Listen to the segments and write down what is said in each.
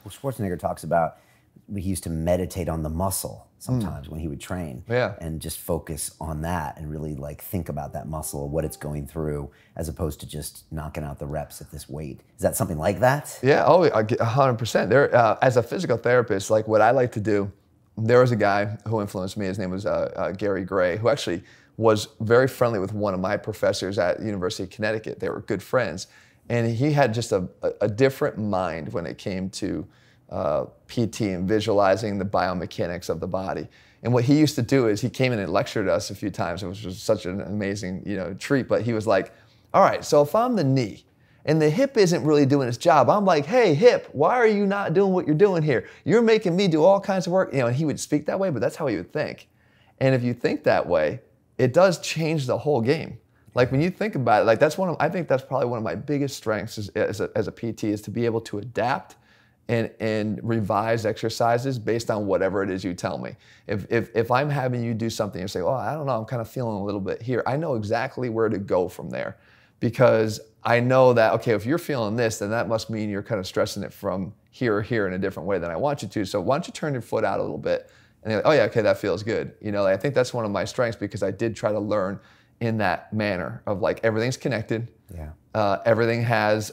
Schwarzenegger talks about he used to meditate on the muscle sometimes when he would train, and just focus on that and really like think about that muscle, what it's going through, as opposed to just knocking out the reps at this weight. Is that something like that? Yeah, 100%. There, as a physical therapist, like what I like to do, there was a guy who influenced me. His name was Gary Gray, who actually was very friendly with one of my professors at the University of Connecticut. They were good friends. And he had just a different mind when it came to PT and visualizing the biomechanics of the body. And what he used to do is he came in and lectured us a few times, which was such an amazing treat. But he was like, all right, so if I'm the knee and the hip isn't really doing its job, I'm like, hey, hip, why are you not doing what you're doing here? You're making me do all kinds of work. And he would speak that way, but that's how he would think. And if you think that way, it does change the whole game. Like when you think about it, like I think that's probably one of my biggest strengths as a PT, is to be able to adapt and revise exercises based on whatever it is you tell me. If I'm having you do something and say, oh, I don't know, I'm kind of feeling a little bit here, I know exactly where to go from there, because I know that, okay, if you're feeling this, then that must mean you're kind of stressing it from here or here in a different way than I want you to. So why don't you turn your foot out a little bit? And they're like, oh yeah, okay, that feels good. I think that's one of my strengths, because I did try to learn in that manner of like everything's connected. Yeah. Everything has,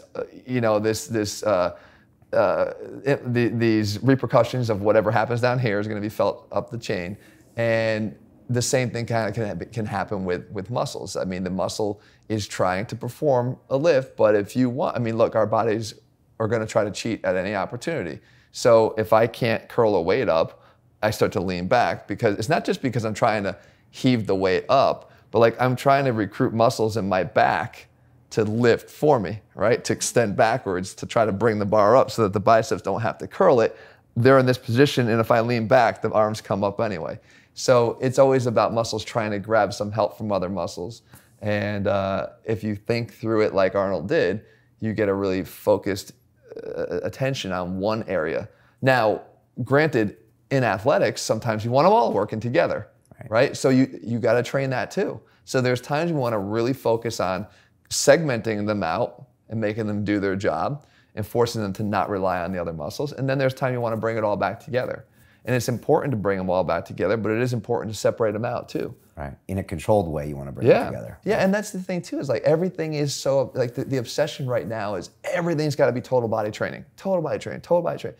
these repercussions of whatever happens down here is going to be felt up the chain. And the same thing kind of can happen with muscles. I mean, the muscle is trying to perform a lift, but if you want, look, our bodies are going to try to cheat at any opportunity. So if I can't curl a weight up, I start to lean back, because it's not just because I'm trying to heave the weight up, but like I'm trying to recruit muscles in my back to lift for me, right? To extend backwards, to try to bring the bar up so that the biceps don't have to curl it. They're in this position, and if I lean back, the arms come up anyway. So it's always about muscles trying to grab some help from other muscles. And if you think through it like Arnold did, you get a really focused attention on one area. Now, granted, in athletics, sometimes you want them all working together, right? So you got to train that too. So there's times you want to really focus on segmenting them out and making them do their job and forcing them to not rely on the other muscles. And then there's time you want to bring it all back together. And it's important to bring them all back together, but it is important to separate them out too. Right. In a controlled way, you want to bring them together. Yeah, and that's the thing too, is like everything is so, like the obsession right now is everything's got to be total body training, total body training, total body training.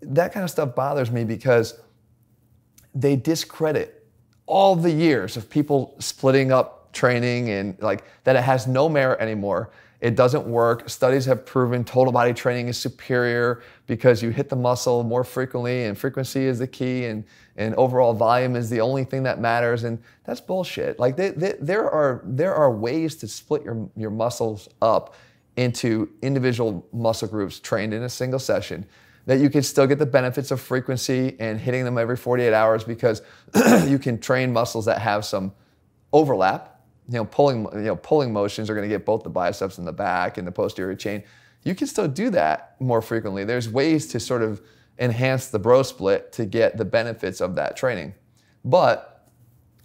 That kind of stuff bothers me, because they discredit all the years of people splitting up training, and like that it has no merit anymore. It doesn't work. Studies have proven total body training is superior because you hit the muscle more frequently, and frequency is the key, and overall volume is the only thing that matters. And that's bullshit. Like there are ways to split your muscles up into individual muscle groups trained in a single session, that you can still get the benefits of frequency and hitting them every 48 hours, because you can train muscles that have some overlap. Pulling motions are going to get both the biceps and the back and the posterior chain. You can still do that more frequently. There's ways to sort of enhance the bro split to get the benefits of that training. But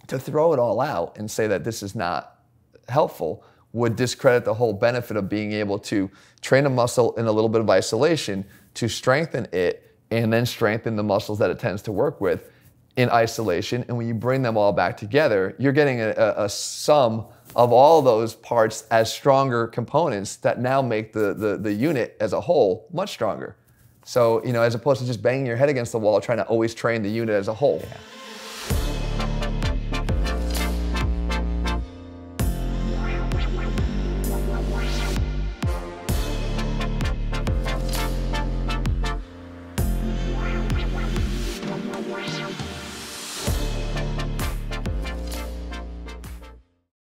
to throw it all out and say that this is not helpful would discredit the whole benefit of being able to train a muscle in a little bit of isolation to strengthen it, and then strengthen the muscles that it tends to work with in isolation. And when you bring them all back together, you're getting a sum of all those parts as stronger components that now make the unit as a whole much stronger. So, as opposed to just banging your head against the wall trying to always train the unit as a whole. Yeah.